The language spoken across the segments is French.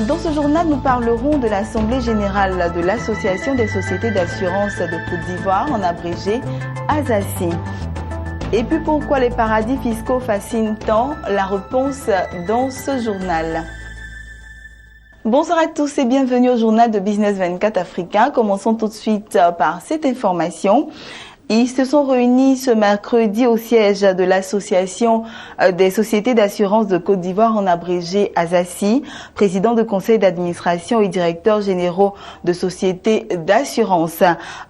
Dans ce journal, nous parlerons de l'Assemblée générale de l'Association des sociétés d'assurance de Côte d'Ivoire, en abrégé ASACI. Et puis pourquoi les paradis fiscaux fascinent tant? La réponse dans ce journal. Bonsoir à tous et bienvenue au journal de Business 24 Africain. Commençons tout de suite par cette information. Ils se sont réunis ce mercredi au siège de l'Association des sociétés d'assurance de Côte d'Ivoire, en abrégé ASACI, président de conseil d'administration et directeurs généraux de sociétés d'assurance.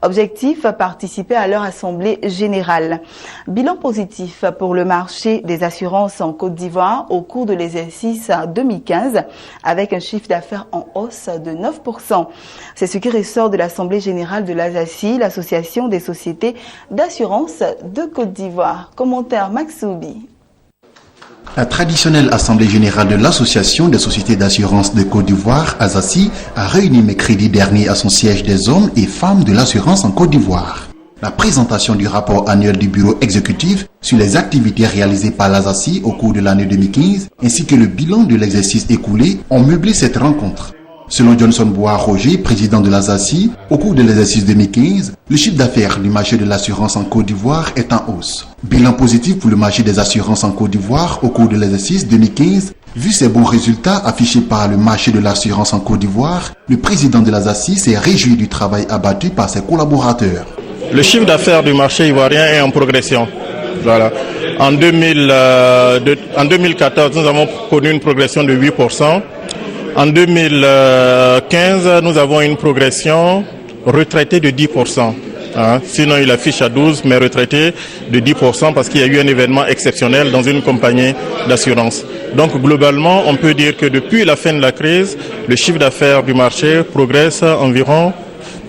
Objectif, participer à leur assemblée générale. Bilan positif pour le marché des assurances en Côte d'Ivoire au cours de l'exercice 2015, avec un chiffre d'affaires en hausse de 9%. C'est ce qui ressort de l'assemblée générale de l'ASACI, l'association des sociétés d'assurance de Côte d'Ivoire. Commentaire Maxoubi. La traditionnelle assemblée générale de l'association des sociétés d'assurance de Côte d'Ivoire, ASACI, a réuni mercredi dernier à son siège des hommes et femmes de l'assurance en Côte d'Ivoire. La présentation du rapport annuel du bureau exécutif sur les activités réalisées par l'ASACI au cours de l'année 2015 ainsi que le bilan de l'exercice écoulé ont meublé cette rencontre. Selon Johnson Bois-Roger, président de l'ASACI, au cours de l'exercice 2015, le chiffre d'affaires du marché de l'assurance en Côte d'Ivoire est en hausse. Bilan positif pour le marché des assurances en Côte d'Ivoire au cours de l'exercice 2015. Vu ces bons résultats affichés par le marché de l'assurance en Côte d'Ivoire, le président de l'ASACI s'est réjoui du travail abattu par ses collaborateurs. Le chiffre d'affaires du marché ivoirien est en progression. Voilà. En 2014, nous avons connu une progression de 8%. En 2015, nous avons une progression retraitée de 10%. Sinon, il affiche à 12%, mais retraité de 10% parce qu'il y a eu un événement exceptionnel dans une compagnie d'assurance. Donc, globalement, on peut dire que depuis la fin de la crise, le chiffre d'affaires du marché progresse environ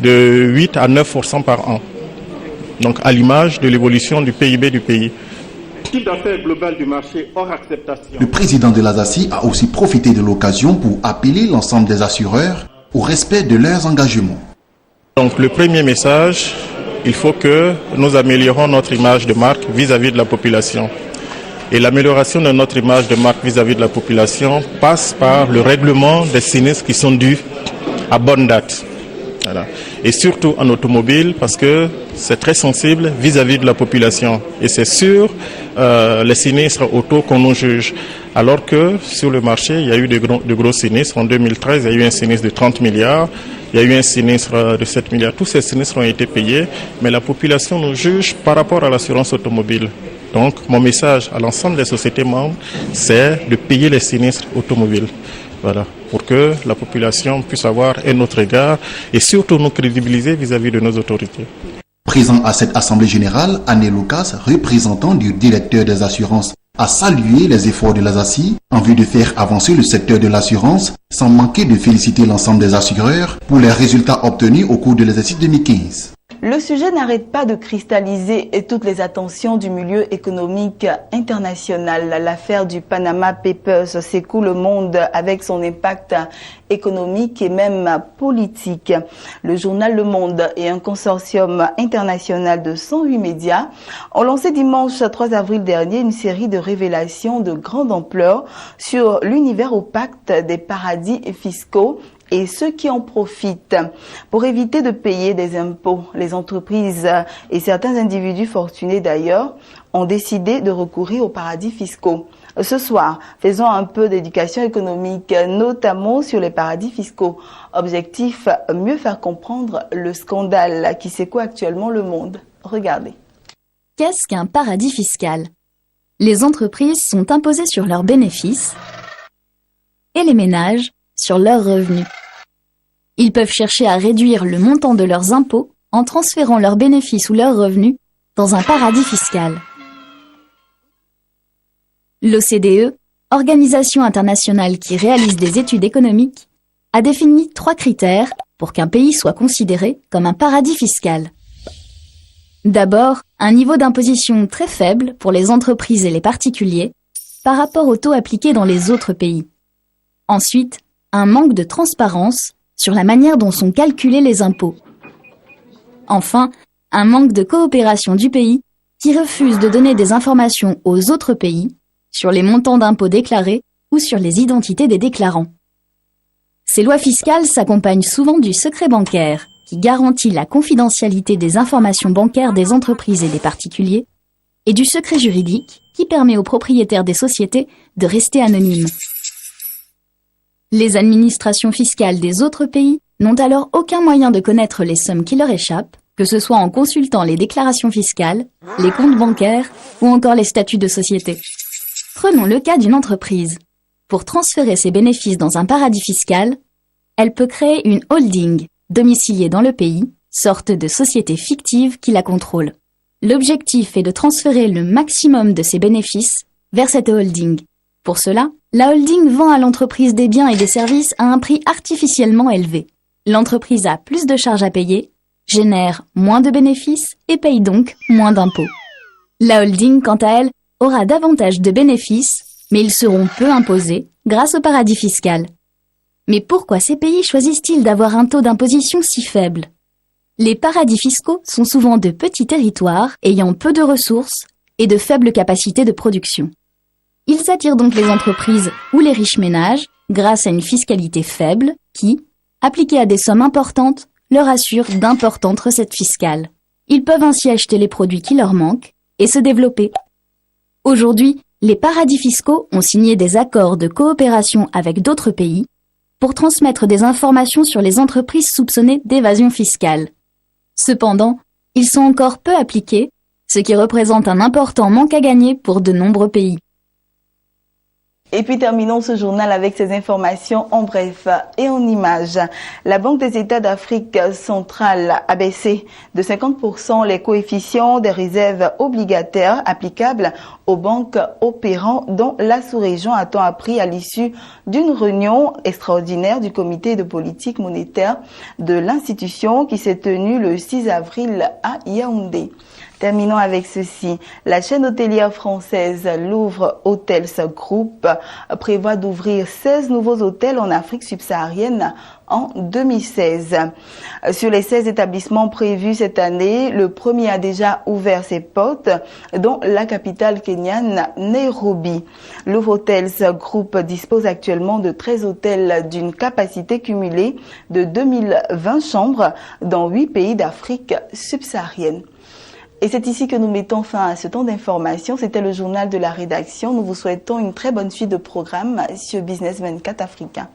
de 8 à 9% par an. Donc, à l'image de l'évolution du PIB du pays. Le chiffre d'affaires global du marché hors acceptation. Le président de l'ASACI a aussi profité de l'occasion pour appeler l'ensemble des assureurs au respect de leurs engagements. Donc le premier message, il faut que nous améliorons notre image de marque vis-à-vis de la population. Et l'amélioration de notre image de marque vis-à-vis de la population passe par le règlement des sinistres qui sont dus à bonne date. Voilà. Et surtout en automobile parce que c'est très sensible vis-à-vis de la population. Et c'est sur les sinistres auto qu'on nous juge. Alors que sur le marché, il y a eu de gros sinistres. En 2013, il y a eu un sinistre de 30 milliards. Il y a eu un sinistre de 7 milliards. Tous ces sinistres ont été payés. Mais la population nous juge par rapport à l'assurance automobile. Donc, mon message à l'ensemble des sociétés membres, c'est de payer les sinistres automobiles. Voilà, pour que la population puisse avoir un autre regard et surtout nous crédibiliser vis-à-vis de nos autorités. Présent à cette assemblée générale, Anne Lucas, représentant du directeur des assurances, a salué les efforts de l'ASACI en vue de faire avancer le secteur de l'assurance, sans manquer de féliciter l'ensemble des assureurs pour les résultats obtenus au cours de l'exercice 2015. Le sujet n'arrête pas de cristalliser toutes les attentions du milieu économique international. L'affaire du Panama Papers secoue le monde avec son impact économique et même politique. Le journal Le Monde et un consortium international de 108 médias ont lancé dimanche 3 avril dernier une série de révélations de grande ampleur sur l'univers opaque des paradis fiscaux et ceux qui en profitent. Pour éviter de payer des impôts, les entreprises et certains individus fortunés d'ailleurs ont décidé de recourir aux paradis fiscaux. Ce soir, faisons un peu d'éducation économique, notamment sur les paradis fiscaux. Objectif, mieux faire comprendre le scandale qui secoue actuellement le monde. Regardez. Qu'est-ce qu'un paradis fiscal? Les entreprises sont imposées sur leurs bénéfices et les ménages sur leurs revenus. Ils peuvent chercher à réduire le montant de leurs impôts en transférant leurs bénéfices ou leurs revenus dans un paradis fiscal. L'OCDE, organisation internationale qui réalise des études économiques, a défini 3 critères pour qu'un pays soit considéré comme un paradis fiscal. D'abord, un niveau d'imposition très faible pour les entreprises et les particuliers par rapport au taux appliqué dans les autres pays. Ensuite, un manque de transparence sur la manière dont sont calculés les impôts. Enfin, un manque de coopération du pays qui refuse de donner des informations aux autres pays sur les montants d'impôts déclarés ou sur les identités des déclarants. Ces lois fiscales s'accompagnent souvent du secret bancaire, qui garantit la confidentialité des informations bancaires des entreprises et des particuliers, et du secret juridique, qui permet aux propriétaires des sociétés de rester anonymes. Les administrations fiscales des autres pays n'ont alors aucun moyen de connaître les sommes qui leur échappent, que ce soit en consultant les déclarations fiscales, les comptes bancaires ou encore les statuts de société. Prenons le cas d'une entreprise. Pour transférer ses bénéfices dans un paradis fiscal, elle peut créer une holding, domiciliée dans le pays, sorte de société fictive qui la contrôle. L'objectif est de transférer le maximum de ses bénéfices vers cette holding. Pour cela, la holding vend à l'entreprise des biens et des services à un prix artificiellement élevé. L'entreprise a plus de charges à payer, génère moins de bénéfices et paye donc moins d'impôts. La holding, quant à elle, aura davantage de bénéfices, mais ils seront peu imposés grâce au paradis fiscal. Mais pourquoi ces pays choisissent-ils d'avoir un taux d'imposition si faible ? Les paradis fiscaux sont souvent de petits territoires ayant peu de ressources et de faibles capacités de production. Ils attirent donc les entreprises ou les riches ménages grâce à une fiscalité faible qui, appliquée à des sommes importantes, leur assure d'importantes recettes fiscales. Ils peuvent ainsi acheter les produits qui leur manquent et se développer. Aujourd'hui, les paradis fiscaux ont signé des accords de coopération avec d'autres pays pour transmettre des informations sur les entreprises soupçonnées d'évasion fiscale. Cependant, ils sont encore peu appliqués, ce qui représente un important manque à gagner pour de nombreux pays. Et puis terminons ce journal avec ces informations en bref et en images. La Banque des États d'Afrique centrale a baissé de 50% les coefficients des réserves obligataires applicables aux banques opérant dans la sous-région, a-t-on appris à l'issue d'une réunion extraordinaire du comité de politique monétaire de l'institution qui s'est tenue le 6 avril à Yaoundé. Terminons avec ceci. La chaîne hôtelière française Louvre Hotels Group prévoit d'ouvrir 16 nouveaux hôtels en Afrique subsaharienne en 2016. Sur les 16 établissements prévus cette année, le premier a déjà ouvert ses portes, dont la capitale kenyane Nairobi. Louvre Hotels Group dispose actuellement de 13 hôtels d'une capacité cumulée de 2020 chambres dans 8 pays d'Afrique subsaharienne. Et c'est ici que nous mettons fin à ce temps d'information. C'était le journal de la rédaction. Nous vous souhaitons une très bonne suite de programmes sur Business 24 Africain.